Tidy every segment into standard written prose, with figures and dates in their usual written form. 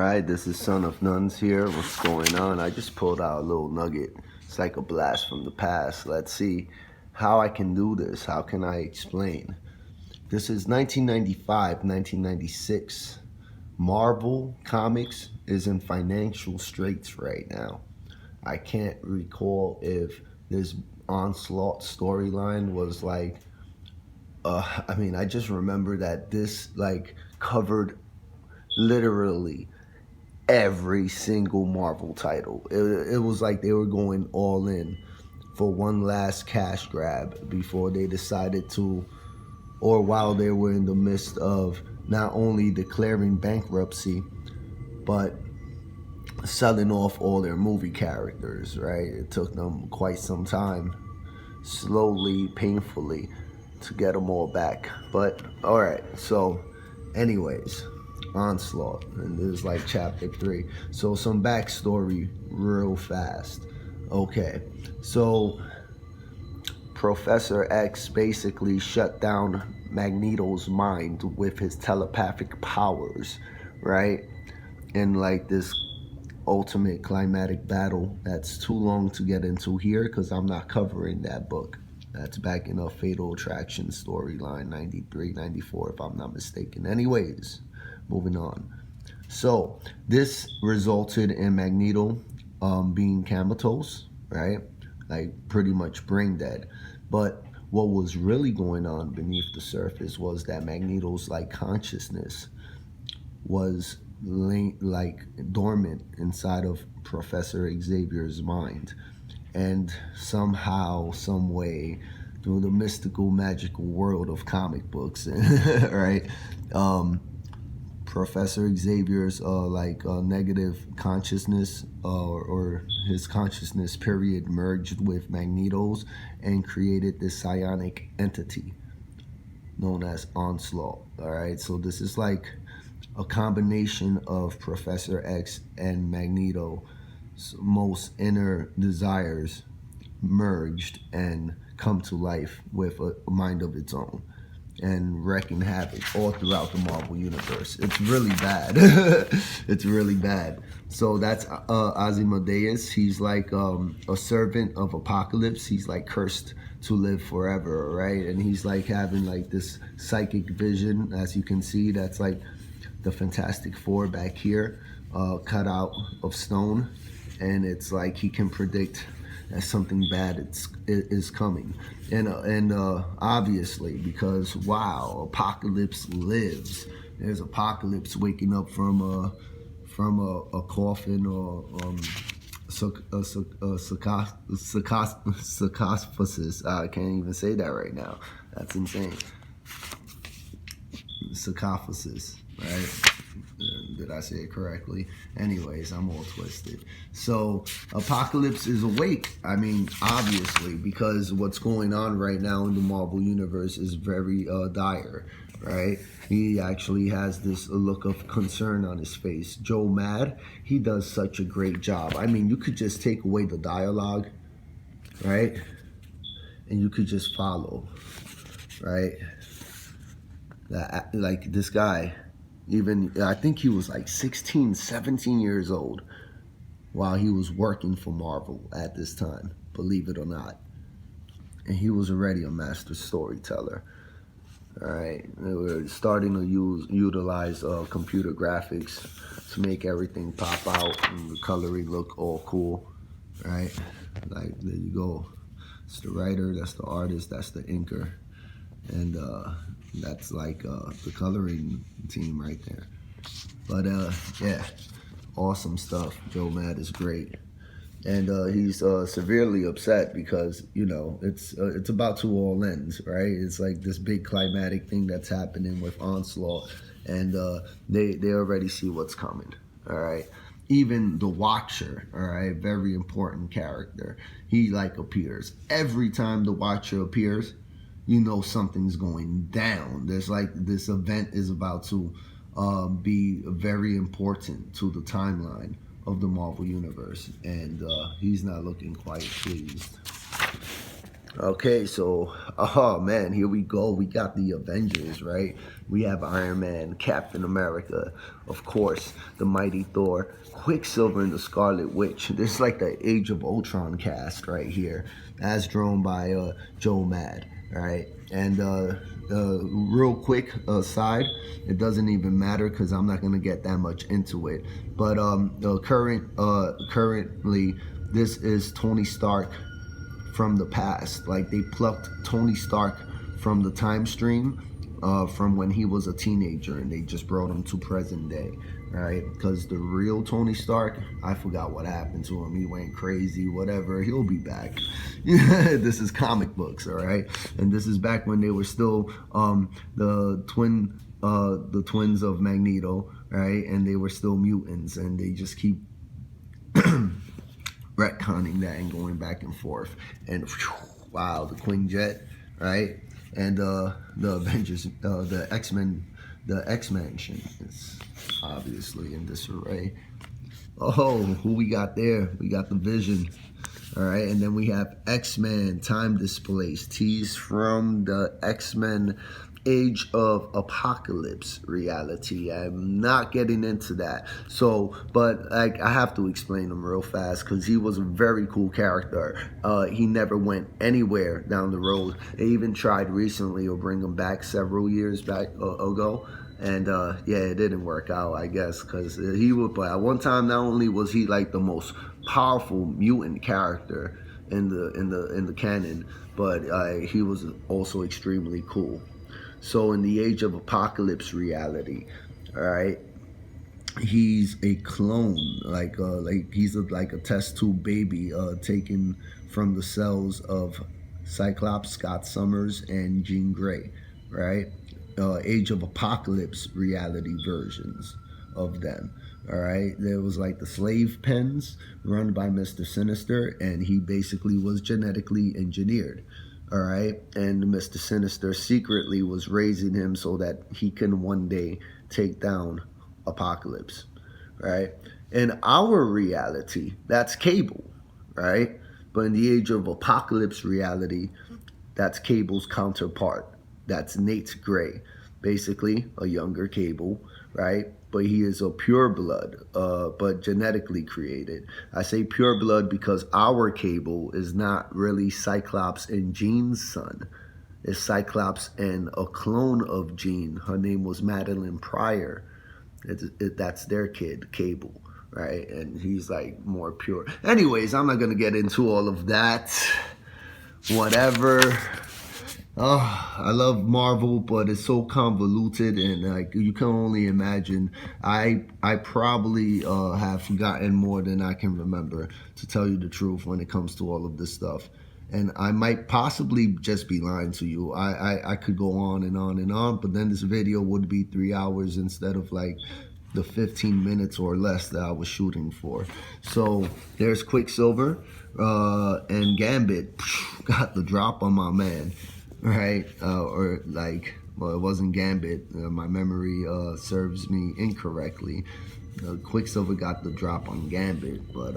Alright, this is Son of Nuns here. What's going on? I just pulled out a little nugget. It's like a blast from the past. Let's see how I can do this. How can I explain? This is 1995, 1996. Marvel Comics is in financial straits right now. I can't recall if this Onslaught storyline was like, I just remember that this covered literally every single Marvel title. It was like they were going all in for one last cash grab before they decided to, or while they were in the midst of not only declaring bankruptcy, but selling off all their movie characters, right? It took them quite some time, slowly, painfully, to get them all back. But, alright, so, anyways, Onslaught, and this is like chapter 3. So some backstory real fast. Okay, so Professor X basically shut down Magneto's mind with his telepathic powers, right? In like this ultimate climatic battle that's too long to get into here because I'm not covering that book. That's back in a Fatal Attraction storyline, 93, 94, if I'm not mistaken. Anyways, moving on. So this resulted in Magneto being comatose, right? Like pretty much brain dead. But what was really going on beneath the surface was that Magneto's consciousness was dormant inside of Professor Xavier's mind. And somehow, some way, through the mystical, magical world of comic books, right? Professor Xavier's negative consciousness or his consciousness period merged with Magneto's and created this psionic entity known as Onslaught. All right, so this is like a combination of Professor X and Magneto's most inner desires merged and come to life with a mind of its own and wreaking havoc all throughout the Marvel Universe. It's really bad. It's really bad. So that's Ozymandias. He's like a servant of Apocalypse. He's like cursed to live forever, right? And he's like having like this psychic vision, as you can see. That's like the Fantastic Four back here, cut out of stone. And it's like he can predict that something bad is coming, and obviously because wow, Apocalypse lives. There's Apocalypse waking up from a coffin or sarcophagus. I can't even say that right now. That's insane. Sarcophagus, right? Did I say it correctly? Anyways, I'm all twisted. So Apocalypse is awake. I mean, obviously, because what's going on right now in the Marvel Universe is very dire, right? He actually has this look of concern on his face. Joe Mad, he does such a great job. I mean, you could just take away the dialogue, right? And you could just follow, right? That, like this guy, even I think he was like 16, 17 years old while he was working for Marvel at this time, believe it or not. And he was already a master storyteller. All right, they were starting to utilize computer graphics to make everything pop out and the coloring look all cool, right? Like, there you go. It's the writer, that's the artist, that's the inker. And that's like the coloring team right there. But yeah, awesome stuff. Joe Mad is great. And he's severely upset because, you know, it's about to all end, right? It's like this big climatic thing that's happening with Onslaught, and they already see what's coming, all right? Even the Watcher, all right, very important character. He like appears. Every time the Watcher appears, you know something's going down. There's like this event is about to be very important to the timeline of the Marvel Universe, and he's not looking quite pleased. Okay, so, oh man, here we go. We got the Avengers, right? We have Iron Man, Captain America, of course, the Mighty Thor, Quicksilver, and the Scarlet Witch. This is like the Age of Ultron cast right here, as drawn by Joe Mad, right? And real quick aside, it doesn't even matter because I'm not gonna get that much into it. But currently, this is Tony Stark from the past. Like they plucked Tony Stark from the time stream from when he was a teenager, and they just brought him to present day, right? Because the real Tony Stark, I forgot what happened to him. He went crazy, whatever. He'll be back. This is comic books, all right? And this is back when they were still the twins of Magneto, right? And they were still mutants, and they just keep retconning that and going back and forth. And whew, wow, the Quinjet, right? And the Avengers, the X-Men, the X-Mansion is obviously in disarray. Oh, who we got there? We got the Vision. All right, and then we have X-Men Time Displaced. He's from the X-Men Age of Apocalypse reality. I'm not getting into that. So, but like I have to explain him real fast because he was a very cool character. He never went anywhere down the road. They even tried recently to bring him back several years back ago. And yeah, it didn't work out, I guess, because he would. But at one time, not only was he like the most powerful mutant character in the canon, but he was also extremely cool. So in the Age of Apocalypse reality, all right, he's a clone, like he's like a test tube baby taken from the cells of Cyclops, Scott Summers, and Jean Grey, right? Age of Apocalypse reality versions of them. All right, there was like the slave pens run by Mr. Sinister, and he basically was genetically engineered. All right, and Mr. Sinister secretly was raising him so that he can one day take down Apocalypse. Right, in our reality, that's Cable, right? But in the Age of Apocalypse reality, that's Cable's counterpart. That's Nate Gray, basically a younger Cable, right? But he is a pure blood, but genetically created. I say pure blood because our Cable is not really Cyclops and Jean's son. It's Cyclops and a clone of Jean. Her name was Madeline Pryor. That's their kid, Cable, right? And he's like more pure. Anyways, I'm not gonna get into all of that. Whatever. Oh, I love Marvel, but it's so convoluted, and like you can only imagine. I probably have forgotten more than I can remember, to tell you the truth, when it comes to all of this stuff. And I might possibly just be lying to you. I could go on and on and on, but then this video would be 3 hours instead of like the 15 minutes or less that I was shooting for. So there's Quicksilver and Gambit got the drop on my man. Right, or like, well, it wasn't Gambit. My memory serves me incorrectly. Quicksilver got the drop on Gambit, but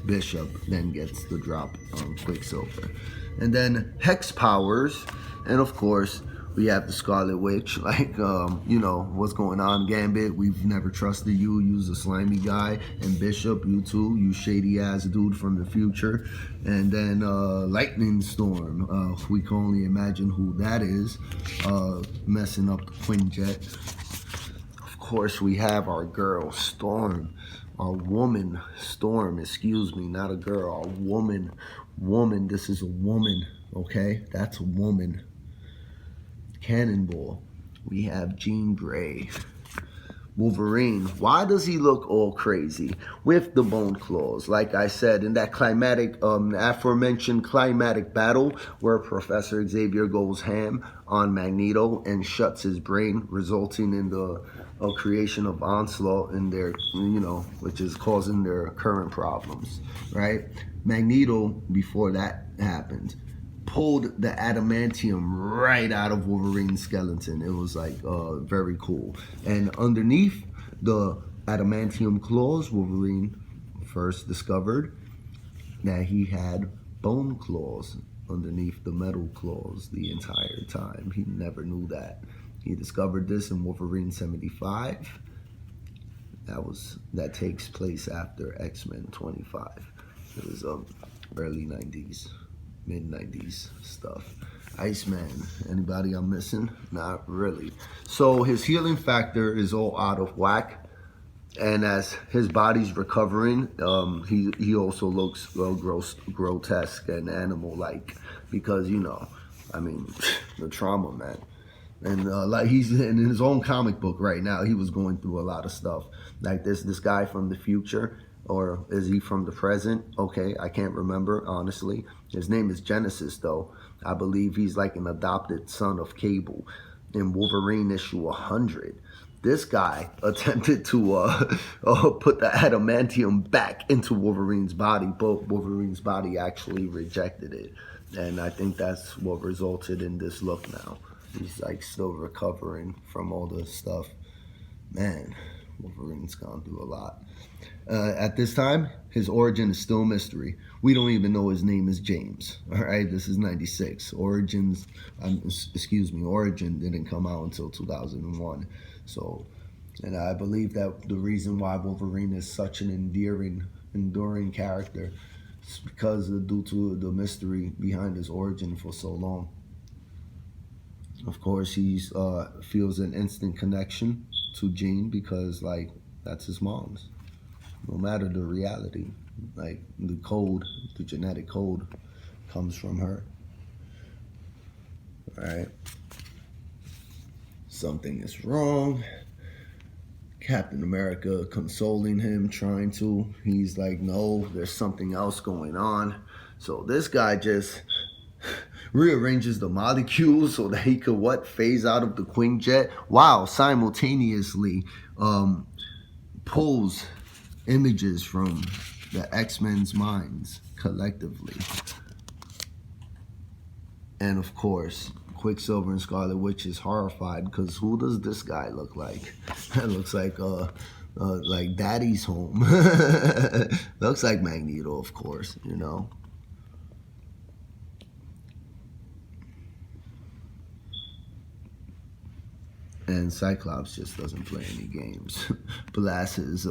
Bishop then gets the drop on Quicksilver. And then Hex powers, and of course, we have the Scarlet Witch. Like, you know, what's going on, Gambit? We've never trusted you. You's a slimy guy. And Bishop, you too. You shady ass dude from the future. And then Lightning Storm. We can only imagine who that is. Messing up the Quinjet. Of course, we have our girl, Storm. Our woman, Storm, excuse me, not a girl. Our woman. Woman, this is a woman, okay? That's a woman. Cannonball. We have Jean Grey. Wolverine. Why does he look all crazy with the bone claws? Like I said, in that aforementioned climatic battle where Professor Xavier goes ham on Magneto and shuts his brain, resulting in the creation of Onslaught in their, you know, which is causing their current problems, right? Magneto, before that happened, pulled the adamantium right out of Wolverine's skeleton. It was like very cool. And underneath the adamantium claws, Wolverine first discovered that he had bone claws underneath the metal claws the entire time. He never knew that. He discovered this in Wolverine 75. That takes place after X-Men 25. It was early 90s, mid 90s stuff. Iceman, anybody I'm missing? Not really. So his healing factor is all out of whack. And as his body's recovering, he also looks grotesque and animal-like because, you know, I mean, the trauma, man. And like he's in his own comic book right now, he was going through a lot of stuff. Like this guy from the future, or is he from the present? Okay, I can't remember, honestly. His name is Genesis, though. I believe he's like an adopted son of Cable in Wolverine issue 100. This guy attempted to put the adamantium back into Wolverine's body, but Wolverine's body actually rejected it. And I think that's what resulted in this look now. He's like still recovering from all the stuff. Man, Wolverine's gone through a lot. At this time, his origin is still a mystery. We don't even know his name is James. All right, this is 96. Origin didn't come out until 2001. So, and I believe that the reason why Wolverine is such an enduring character is because due to the mystery behind his origin for so long. Of course, he feels an instant connection to Jean because, like, that's his mom's. No matter the reality, like the code, the genetic code comes from her. All right. Something is wrong. Captain America consoling him, trying to. He's like, no, there's something else going on. So this guy just rearranges the molecules so that he could phase out of the Quinjet while simultaneously pulls images from the X-Men's minds collectively. And of course, Quicksilver and Scarlet Witch is horrified because who does this guy look like? It looks like Daddy's home. Looks like Magneto, of course, you know. And Cyclops just doesn't play any games. Blasts his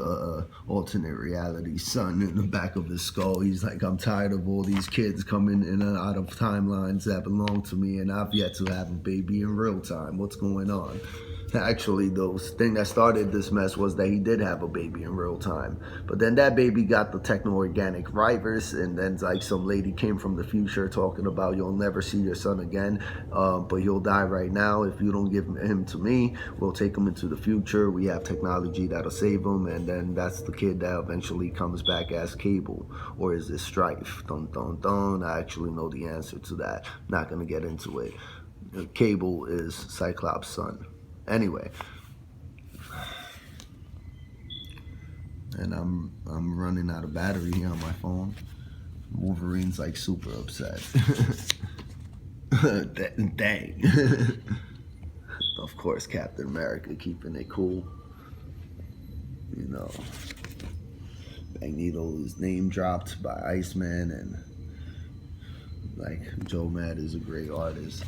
alternate reality son in the back of his skull. He's like, I'm tired of all these kids coming in and out of timelines that belong to me, and I've yet to have a baby in real time. What's going on? Actually, the thing that started this mess was that he did have a baby in real time. But then that baby got the techno-organic virus, and then like some lady came from the future talking about you'll never see your son again, but he'll die right now. If you don't give him to me, we'll take him into the future. We have technology that'll save him, and then that's the kid that eventually comes back as Cable. Or is this Strife? Dun, dun, dun. I actually know the answer to that. Not going to get into it. Cable is Cyclops' son. Anyway, and I'm running out of battery here on my phone. Wolverine's like super upset. Dang. Of course, Captain America keeping it cool. You know, Magneto is name dropped by Iceman, and like Joe Mad is a great artist.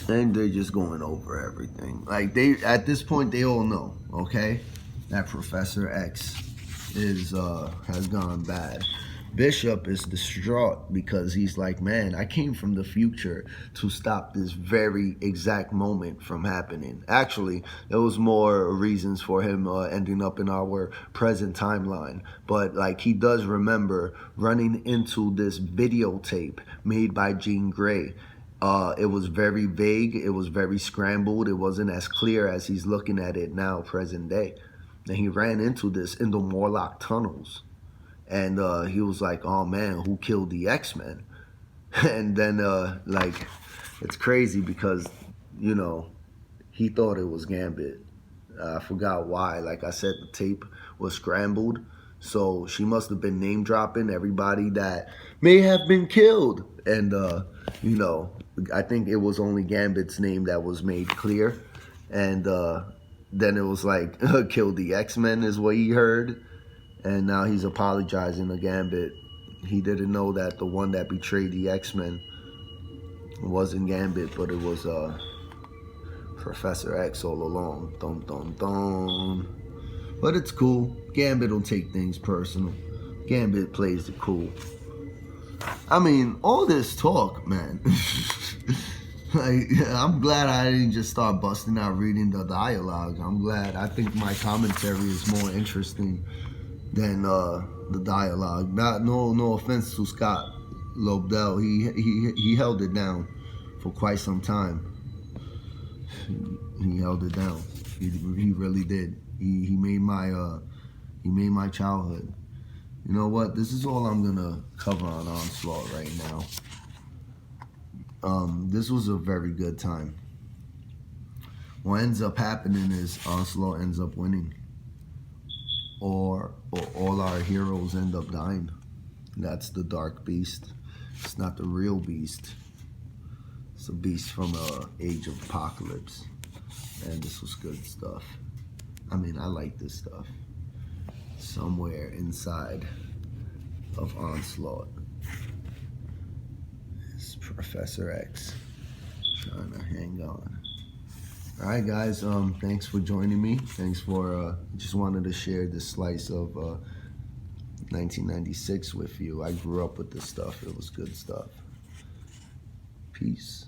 And they're just going over everything. Like at this point, they all know, okay, that Professor X has gone bad. Bishop is distraught because he's like, man, I came from the future to stop this very exact moment from happening. Actually, there was more reasons for him ending up in our present timeline. But like, he does remember running into this videotape made by Jean Grey. It was very vague. It was very scrambled. It wasn't as clear as he's looking at it now, present day. And he ran into this in the Morlock tunnels. And he was like, oh, man, who killed the X-Men? And then, like, it's crazy because, you know, he thought it was Gambit. I forgot why. Like I said, the tape was scrambled. So she must have been name dropping everybody that may have been killed. And, you know, I think it was only Gambit's name that was made clear. And then it was like, killed the X-Men is what he heard. And now he's apologizing to Gambit he didn't know that the one that betrayed the X-Men wasn't Gambit, but it was Professor X all along. Dun dun dun. But it's cool. Gambit will take things personal. Gambit plays it cool. I mean, all this talk, man. Like, I'm glad I didn't just start busting out reading the dialogue. I'm glad. I think my commentary is more interesting than the dialogue. No offense to Scott Lobdell. He held it down for quite some time. He held it down. He really did. He made my childhood. You know what? This is all I'm gonna cover on Onslaught right now. This was a very good time. What ends up happening is Onslaught ends up winning, or all our heroes end up dying. That's the Dark Beast. It's not the real Beast. It's a beast from Age of Apocalypse. And this was good stuff. I mean, I like this stuff. Somewhere inside of Onslaught is Professor X trying to hang on. All right, guys. Thanks for joining me. Thanks for. Just wanted to share this slice of 1996 with you. I grew up with this stuff. It was good stuff. Peace.